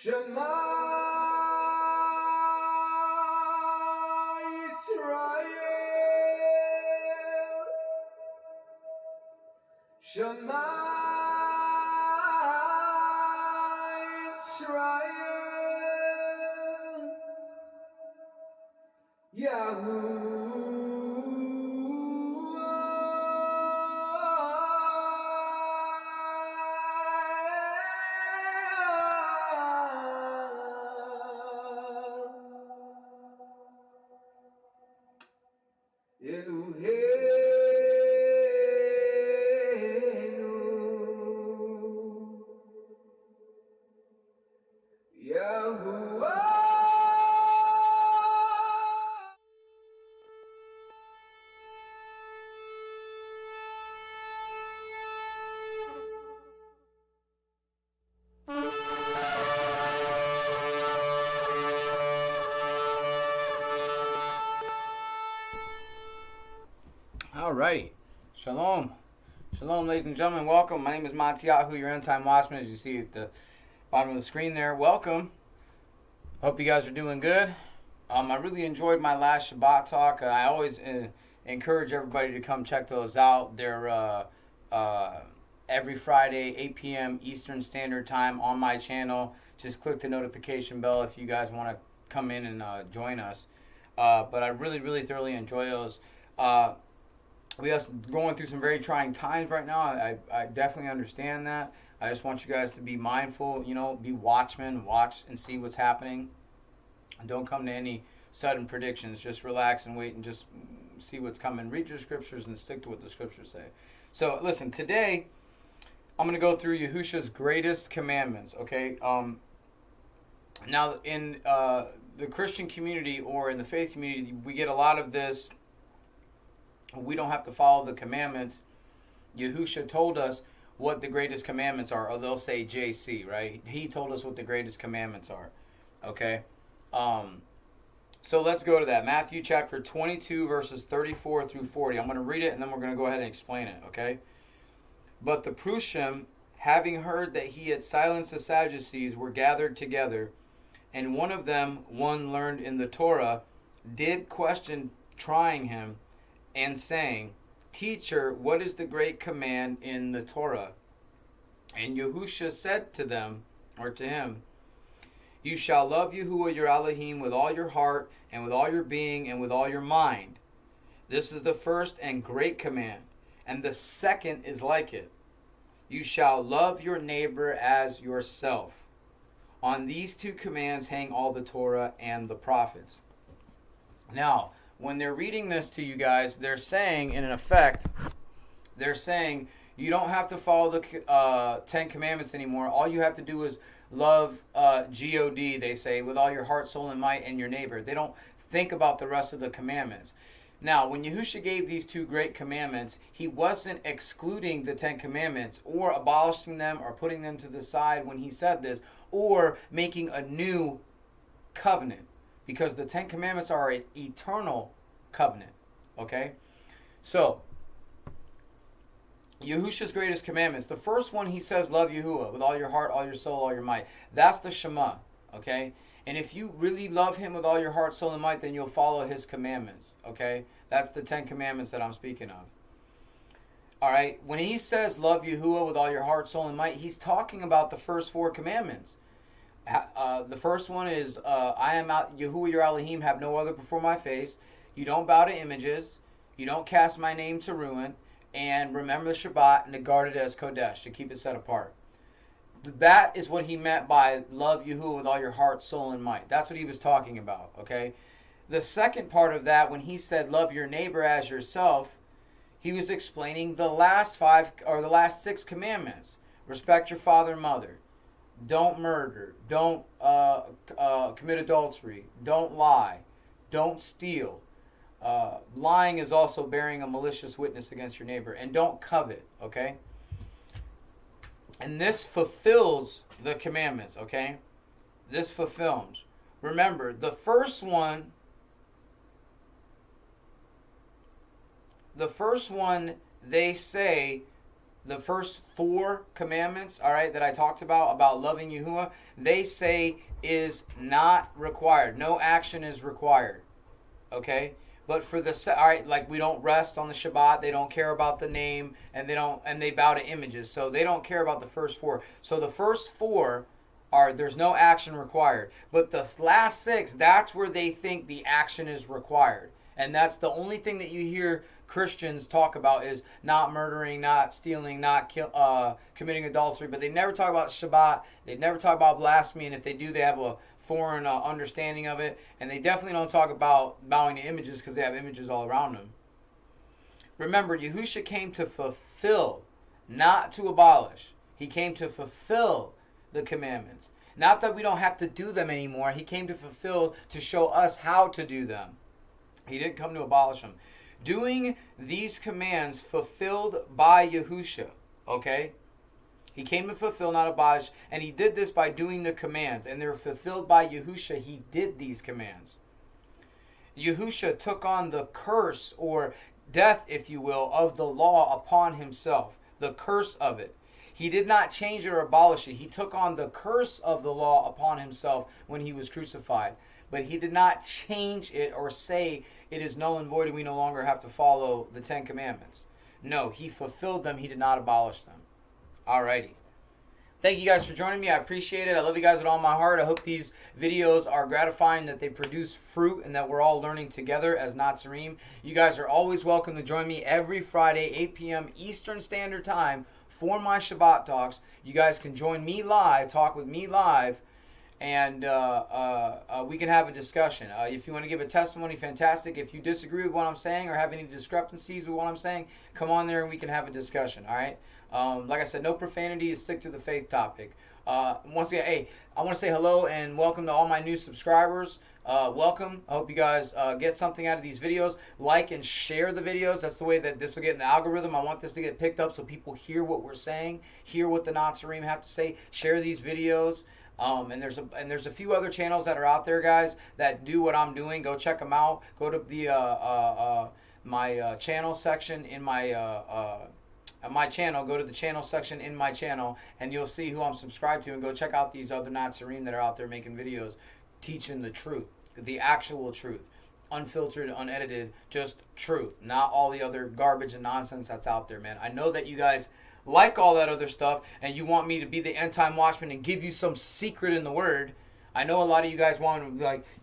Shema Yisrael, Shema Yisrael, Eloheinu, Yahuwah. Alrighty. Shalom. Shalom, ladies and gentlemen. Welcome. My name is Yahusha, your Endtime Watchmen, as you see at the bottom of the screen there. Welcome. Hope you guys are doing good. I really enjoyed my last Shabbat talk. I always encourage everybody to come check those out. They're every Friday, 8 p.m. Eastern Standard Time on my channel. Just click the notification bell if you guys want to come in and join us. But I really thoroughly enjoy those. We are going through some very trying times right now. I definitely understand that. I just want you guys to be mindful, be watchmen, watch and see what's happening. Don't come to any sudden predictions. Just relax and wait and just see what's coming. Read your scriptures and stick to what the scriptures say. So listen, today I'm going to go through Yahusha's greatest commandments, okay? Now in the Christian community or in the faith community, we get a lot of this. We don't have to follow the commandments. Yahusha told us what the greatest commandments are, or they'll say JC, right? He told us what the greatest commandments are, okay? So let's go to that. Matthew chapter 22, verses 34 through 40. I'm going to read it, and then we're going to go ahead and explain it, okay? But the Prushim, having heard that he had silenced the Sadducees, were gathered together, and one of them, one learned in the Torah, did question, trying him, and saying, Teacher, what is the great command in the Torah? And Yahusha said to them, or to him, You shall love Yahuwah your Elohim with all your heart, and with all your being, and with all your mind. This is the first and great command, and the second is like it. You shall love your neighbor as yourself. On these two commands hang all the Torah and the prophets. Now, when they're reading this to you guys, they're saying, in effect, you don't have to follow the Ten Commandments anymore. All you have to do is love G-O-D, they say, with all your heart, soul, and might, and your neighbor. They don't think about the rest of the commandments. Now, when Yahusha gave these two great commandments, he wasn't excluding the Ten Commandments or abolishing them or putting them to the side when he said this, or making a new covenant. Because the Ten Commandments are an eternal covenant. Okay? So, Yahusha's greatest commandments. The first one, he says, love Yahuwah with all your heart, all your soul, all your might. That's the Shema. Okay? And if you really love him with all your heart, soul, and might, then you'll follow his commandments. Okay? That's the Ten Commandments that I'm speaking of. Alright? When he says love Yahuwah with all your heart, soul, and might, he's talking about the first four commandments. The first one is, I am Yahuwah your Elohim, have no other before my face. You don't bow to images. You don't cast my name to ruin. And remember the Shabbat and to guard it as Kodesh, to keep it set apart. That is what he meant by love Yahuwah with all your heart, soul, and might. That's what he was talking about, okay? The second part of that, when he said love your neighbor as yourself, he was explaining the last six commandments. Respect your father and mother. Don't murder. Don't commit adultery. Don't lie. Don't steal. Lying is also bearing a malicious witness against your neighbor. And don't covet, okay? And this fulfills the commandments, okay? This fulfills. Remember, the first one, they say the first 4 commandments, all right, that I talked about loving Yahuwah, they say is not required. No action is required. Okay? But for the all right, like we don't rest on the Shabbat, they don't care about the name, and they bow to images. So they don't care about the first 4. So the first 4 are there's no action required. But the last 6, that's where they think the action is required. And that's the only thing that you hear Christians talk about is not murdering, not stealing, not committing adultery. But they never talk about Shabbat. They never talk about blasphemy. And if they do, they have a foreign understanding of it. And they definitely don't talk about bowing to images because they have images all around them. Remember, Yahusha came to fulfill, not to abolish. He came to fulfill the commandments. Not that we don't have to do them anymore. He came to fulfill, to show us how to do them. He didn't come to abolish them. Doing these commands fulfilled by Yahusha, okay? He came to fulfill, not abolish, and he did this by doing the commands, and they're fulfilled by Yahusha. He did these commands. Yahusha took on the curse, or death, if you will, of the law upon himself, the curse of it. He did not change it or abolish it. He took on the curse of the law upon himself when he was crucified. But he did not change it or say it is null and void and we no longer have to follow the 10 commandments. No, he fulfilled them. He did not abolish them. Alrighty. Thank you guys for joining me. I appreciate it. I love you guys with all my heart. I hope these videos are gratifying, that they produce fruit, and that we're all learning together as Nazarene. You guys are always welcome to join me every Friday, 8 p.m. Eastern Standard Time for my Shabbat talks. You guys can join me live, talk with me live, and we can have a discussion. If you want to give a testimony, fantastic. If you disagree with what I'm saying or have any discrepancies with what I'm saying, come on there and we can have a discussion, all right? Like I said, no profanity, stick to the faith topic. Once again, hey, I want to say hello and welcome to all my new subscribers. Welcome. I hope you guys get something out of these videos. Like and share the videos. That's the way that this will get in the algorithm. I want this to get picked up so people hear what we're saying, hear what the Nazarene have to say. Share these videos. And there's a few other channels that are out there, guys, that do what I'm doing. Go check them out. Go to the my channel section in my channel. Go to the channel section in my channel, and you'll see who I'm subscribed to. And go check out these other Nazarene that are out there making videos, teaching the truth, the actual truth, unfiltered, unedited, just truth, not all the other garbage and nonsense that's out there, man. I know that you guys like all that other stuff, and you want me to be the Endtime Watchman and give you some secret in the Word. I know a lot of you guys want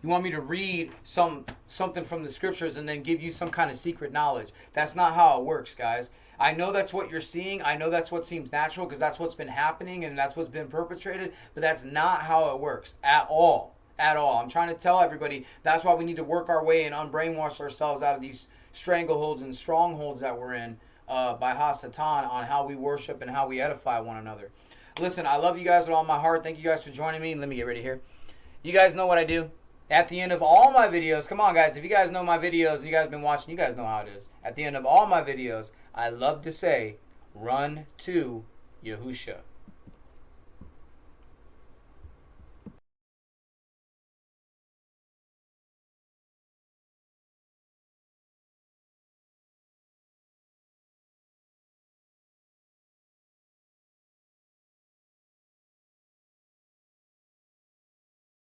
me to read something from the scriptures and then give you some kind of secret knowledge. That's not how it works, guys. I know that's what you're seeing. I know that's what seems natural because that's what's been happening and that's what's been perpetrated, but that's not how it works at all. At all. I'm trying to tell everybody that's why we need to work our way and unbrainwash ourselves out of these strangleholds and strongholds that we're in by Hasatan on how we worship and how we edify one another. Listen, I love you guys with all my heart. Thank you guys for joining me. Let me get ready here. You guys know what I do. At the end of all my videos, come on guys, if you guys know my videos, you guys have been watching, you guys know how it is. At the end of all my videos, I love to say, run to Yahusha.